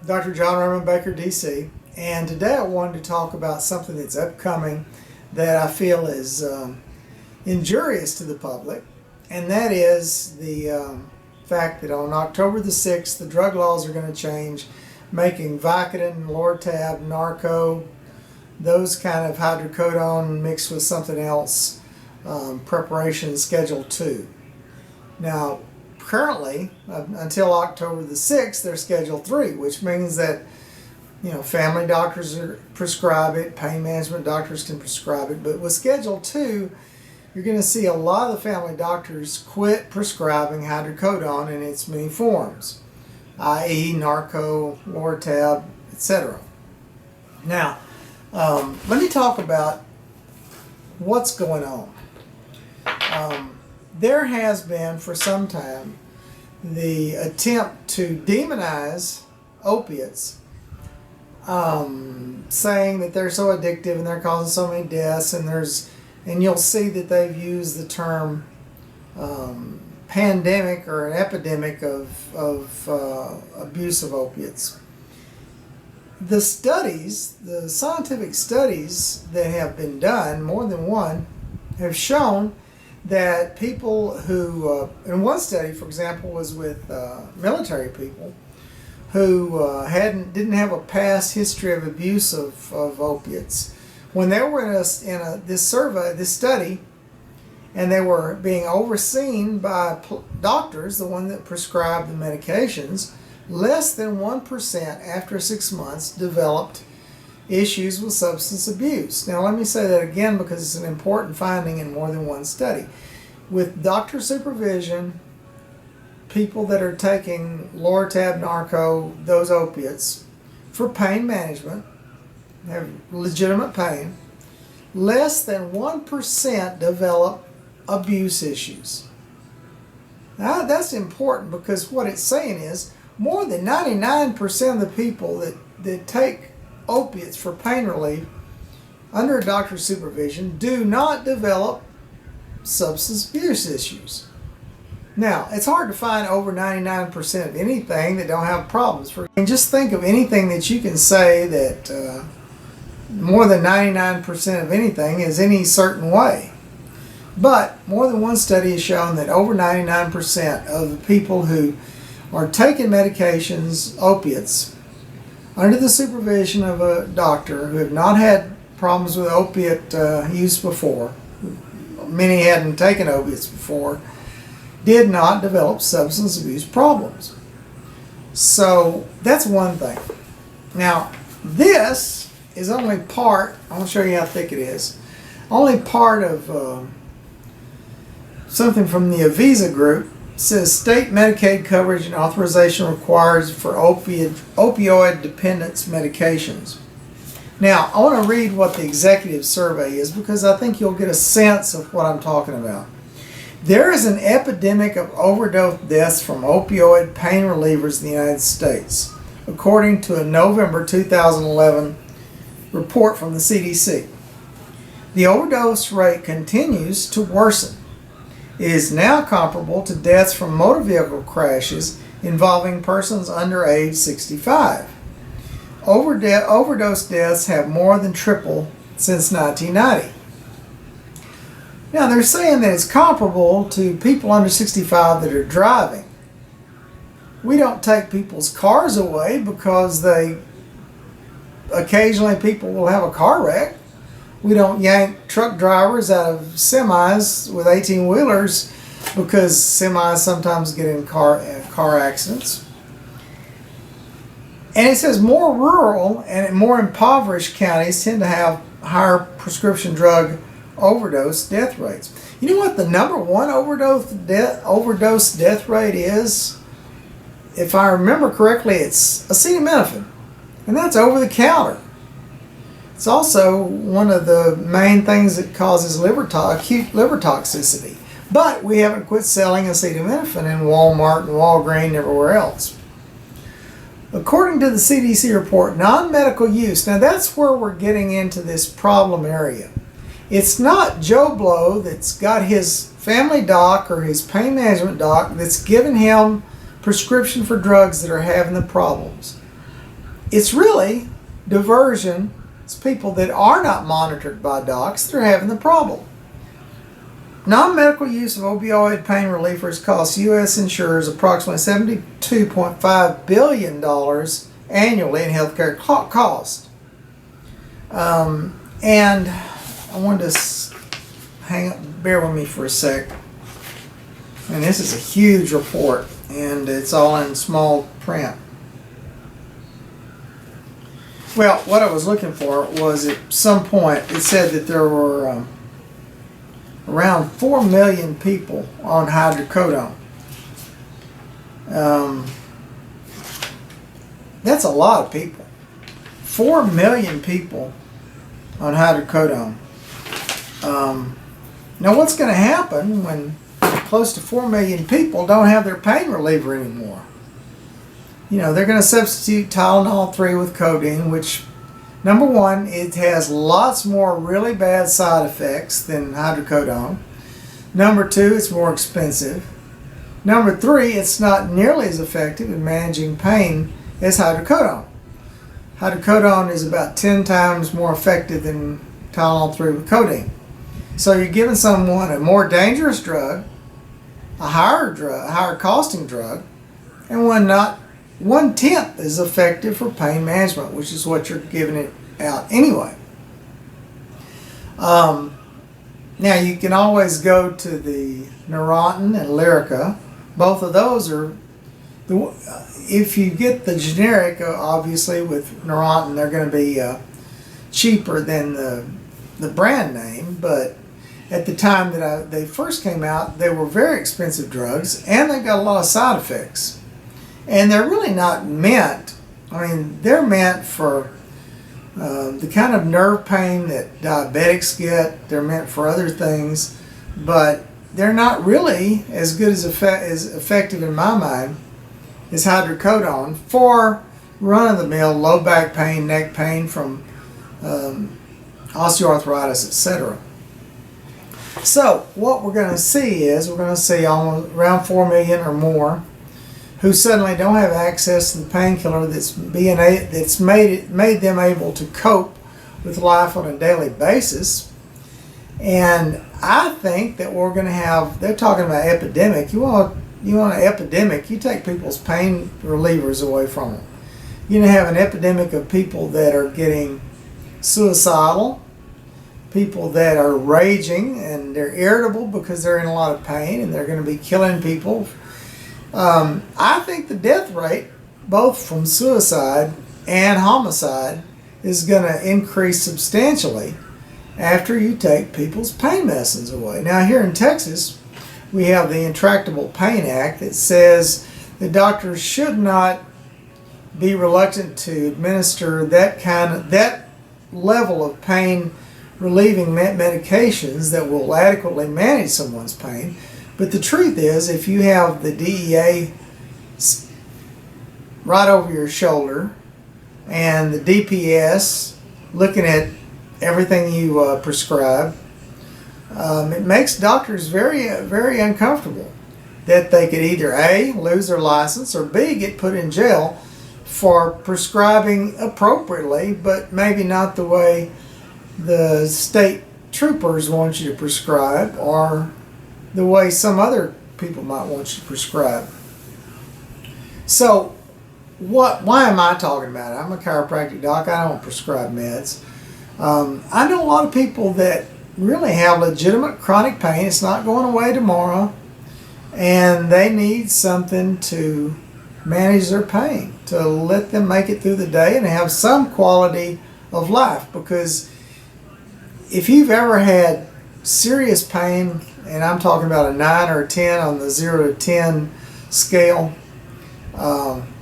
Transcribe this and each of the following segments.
Dr. John Raymond Baker, DC, and today I wanted to talk about something that's upcoming that I feel is injurious to the public, and that is the fact that on October the 6th, the drug laws are going to change, making Vicodin, Lortab, Norco, those kind of hydrocodone mixed with something else, preparation Schedule 2. Now, currently, until October the 6th, they're Schedule 3, which means that family doctors prescribe it, pain management doctors can prescribe it, but with Schedule 2, you're going to see a lot of the family doctors quit prescribing hydrocodone in its many forms, i.e. Norco, Lortab, etc. Now, let me talk about what's going on. There has been for some time the attempt to demonize opiates, saying that they're so addictive and they're causing so many deaths, and you'll see that they've used the term pandemic or an epidemic of abuse of opiates. The scientific studies that have been done, more than one, have shown that people who, in one study, for example, was with military people who didn't have a past history of abuse of opiates. When they were in this study, and they were being overseen by doctors, the one that prescribed the medications, less than 1% after 6 months developed issues with substance abuse. Now let me say that again because it's an important finding in more than one study. With doctor supervision, people that are taking Lortab, Norco, those opiates, for pain management, have legitimate pain, less than 1% develop abuse issues. Now that's important because what it's saying is more than 99% of the people that take opiates for pain relief under a doctor's supervision do not develop substance abuse issues. Now, it's hard to find over 99% of anything that don't have problems. Just think of anything that you can say that more than 99% of anything is any certain way. But more than one study has shown that over 99% of the people who are taking medications, opiates, under the supervision of a doctor who have not had problems with opiate use before, many hadn't taken opiates before, did not develop substance abuse problems. So that's one thing. Now, this is only part, I'll show you how thick it is, only part of something from the Avisa group. It says state Medicaid coverage and authorization required for opioid dependence medications. Now, I want to read what the executive survey is because I think you'll get a sense of what I'm talking about. There is an epidemic of overdose deaths from opioid pain relievers in the United States, according to a November 2011 report from the CDC. The overdose rate continues to worsen. It is now comparable to deaths from motor vehicle crashes involving persons under age 65. Overdose deaths have more than tripled since 1990. Now they're saying that it's comparable to people under 65 that are driving. We don't take people's cars away because occasionally people will have a car wreck. We don't yank truck drivers out of semis with 18-wheelers because semis sometimes get in car accidents. And it says more rural and more impoverished counties tend to have higher prescription drug overdose death rates. You know what the number one overdose death rate is? If I remember correctly, it's acetaminophen, and that's over the counter. It's also one of the main things that causes acute liver toxicity. But we haven't quit selling acetaminophen in Walmart and Walgreens and everywhere else. According to the CDC report, non-medical use, now that's where we're getting into this problem area. It's not Joe Blow that's got his family doc or his pain management doc that's giving him prescription for drugs that are having the problems. it's really diversion. It's people that are not monitored by docs that are having the problem. Non-medical use of opioid pain relievers costs U.S. insurers approximately $72.5 billion annually in healthcare costs. And I wanted to bear with me for a sec. And this is a huge report, and it's all in small print. Well, what I was looking for was at some point it said that there were around 4 million people on hydrocodone. That's a lot of people. 4 million people on hydrocodone. Now what's going to happen when close to 4 million people don't have their pain reliever anymore? You know, they're going to substitute Tylenol 3 with codeine, which, number one, it has lots more really bad side effects than hydrocodone. Number two, it's more expensive. Number three, it's not nearly as effective in managing pain as hydrocodone. Hydrocodone is about 10 times more effective than Tylenol 3 with codeine. So you're giving someone a more dangerous drug, a higher costing drug, and one not 1/10 as effective for pain management, which is what you're giving it out anyway. Now you can always go to the Neurontin and Lyrica. Both of those are, if you get the generic, obviously with Neurontin, they're going to be cheaper than the brand name. But at the time that they first came out, they were very expensive drugs, and they've got a lot of side effects. And they're really not meant, they're meant for the kind of nerve pain that diabetics get. They're meant for other things, but they're not really as good as effective in my mind as hydrocodone for run-of-the-mill low back pain, neck pain from osteoarthritis, etc. So what we're going to see is almost around 4 million or more who suddenly don't have access to the painkiller that's made them able to cope with life on a daily basis. And I think that we're going to have, they're talking about epidemic. You want an epidemic, you take people's pain relievers away from them. You're going to have an epidemic of people that are getting suicidal, people that are raging and they're irritable because they're in a lot of pain and they're going to be killing people. I think the death rate, both from suicide and homicide, is going to increase substantially after you take people's pain medicines away. Now here in Texas, we have the Intractable Pain Act that says that doctors should not be reluctant to administer that level of pain relieving medications that will adequately manage someone's pain. But the truth is, if you have the DEA right over your shoulder and the DPS looking at everything you prescribe, it makes doctors very, very uncomfortable that they could either A, lose their license, or B, get put in jail for prescribing appropriately, but maybe not the way the state troopers want you to prescribe, or the way some other people might want you to prescribe. So, why am I talking about it? I'm a chiropractic doc. I don't prescribe meds. I know a lot of people that really have legitimate chronic pain. It's not going away tomorrow, and they need something to manage their pain, to let them make it through the day and have some quality of life. Because if you've ever had serious pain, and I'm talking about a 9 or a 10 on the 0 to 10 scale,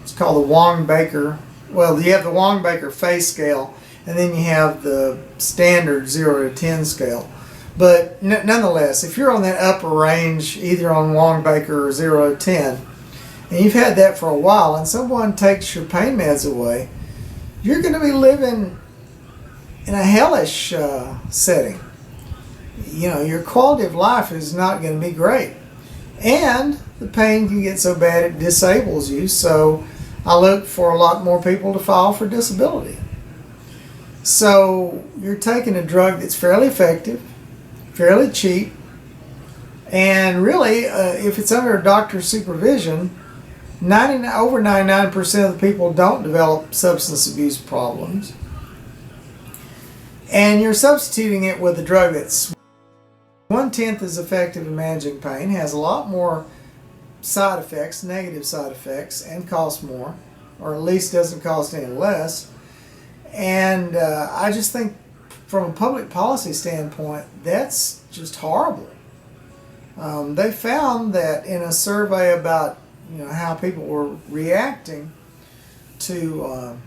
it's called the Wong-Baker. Well, you have the Wong-Baker face scale, and then you have the standard 0 to 10 scale. But nonetheless, if you're on that upper range, either on Wong-Baker or 0 to 10, and you've had that for a while, and someone takes your pain meds away, you're going to be living in a hellish setting. You know, your quality of life is not going to be great. And the pain can get so bad it disables you. So I look for a lot more people to file for disability. So you're taking a drug that's fairly effective, fairly cheap, and really, if it's under a doctor's supervision, over 99% of the people don't develop substance abuse problems. And you're substituting it with a drug that's 1/10 as effective in managing pain, has a lot more side effects, negative side effects, and costs more, or at least doesn't cost any less. And I just think from a public policy standpoint, that's just horrible. They found that in a survey about how people were reacting to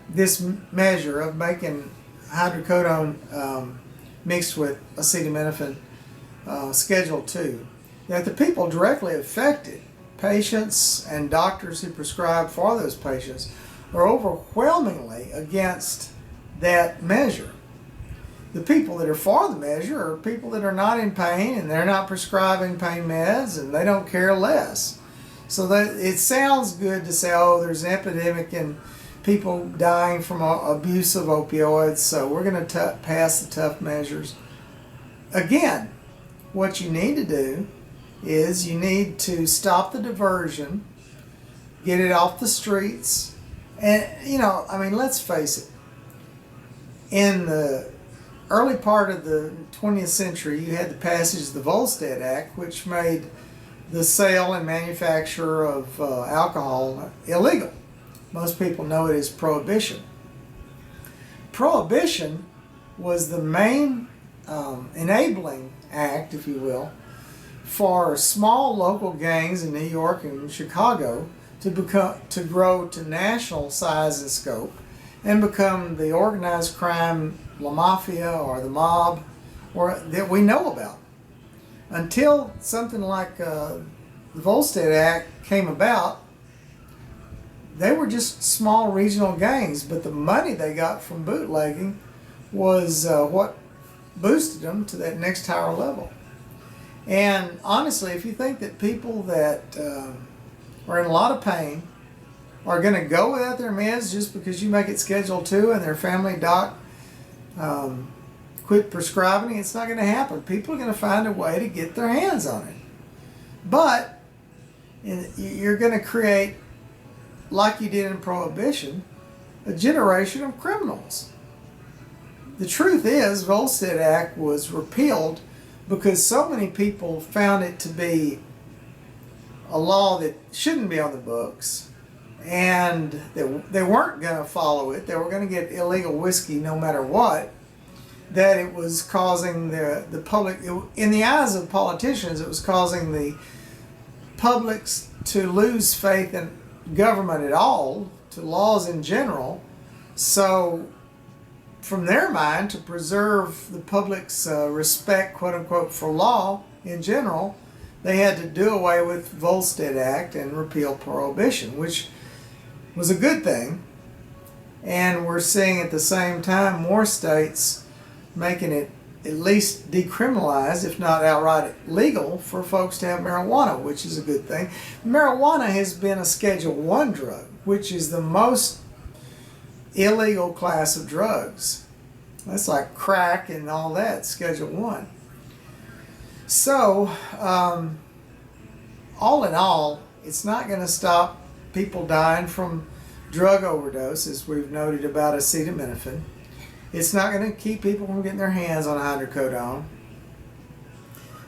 this measure of making hydrocodone mixed with acetaminophen Schedule 2, that the people directly affected, patients and doctors who prescribe for those patients, are overwhelmingly against that measure. The people that are for the measure are people that are not in pain and they're not prescribing pain meds and they don't care less. So that it sounds good to say, oh, there's an epidemic and people dying from abuse of opioids, so we're going to pass the tough measures. Again, what you need to do is you need to stop the diversion, get it off the streets, and let's face it, in the early part of the 20th century, you had the passage of the Volstead Act, which made the sale and manufacture of alcohol illegal. Most people know it as prohibition. Prohibition was the main enabling act, if you will, for small local gangs in New York and Chicago to grow to national size and scope and become the organized crime, La Mafia, or the mob, or that we know about. Until something like the Volstead Act came about, they were just small regional gangs, but the money they got from bootlegging was what boosted them to that next higher level. And honestly, if you think that people that are in a lot of pain are going to go without their meds just because you make it Schedule 2 and their family doc quit prescribing it, it's not going to happen. People are going to find a way to get their hands on it. But you're going to create, like you did in Prohibition, a generation of criminals. The truth is, Volstead Act was repealed because so many people found it to be a law that shouldn't be on the books, and they weren't going to follow it. They were going to get illegal whiskey no matter what, that it was causing the public, in the eyes of politicians, it was causing the publics to lose faith in government at all, to laws in general. So from their mind, to preserve the public's respect, quote unquote, for law in general, they had to do away with Volstead Act and repeal Prohibition, which was a good thing. And we're seeing at the same time more states making it at least decriminalized, if not outright legal, for folks to have marijuana, which is a good thing. Marijuana has been a Schedule 1 drug, which is the most illegal class of drugs. That's like crack and all that, Schedule 1. So, all in all, it's not going to stop people dying from drug overdose, as we've noted about acetaminophen. It's not going to keep people from getting their hands on hydrocodone.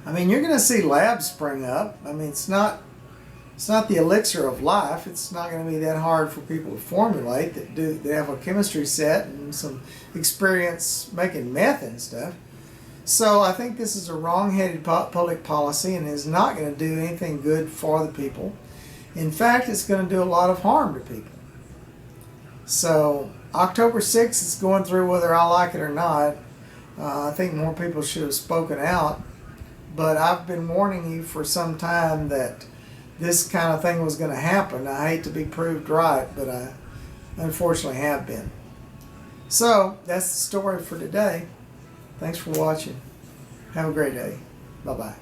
I mean, you're going to see labs spring up. I mean, it's not the elixir of life. It's not going to be that hard for people to formulate that have a chemistry set and some experience making meth and stuff. So I think this is a wrong-headed public policy and is not going to do anything good for the people. In fact, it's going to do a lot of harm to people. So October 6th is going through whether I like it or not. I think more people should have spoken out. But I've been warning you for some time that this kind of thing was going to happen. I hate to be proved right, but I unfortunately have been. So that's the story for today. Thanks for watching. Have a great day. Bye-bye.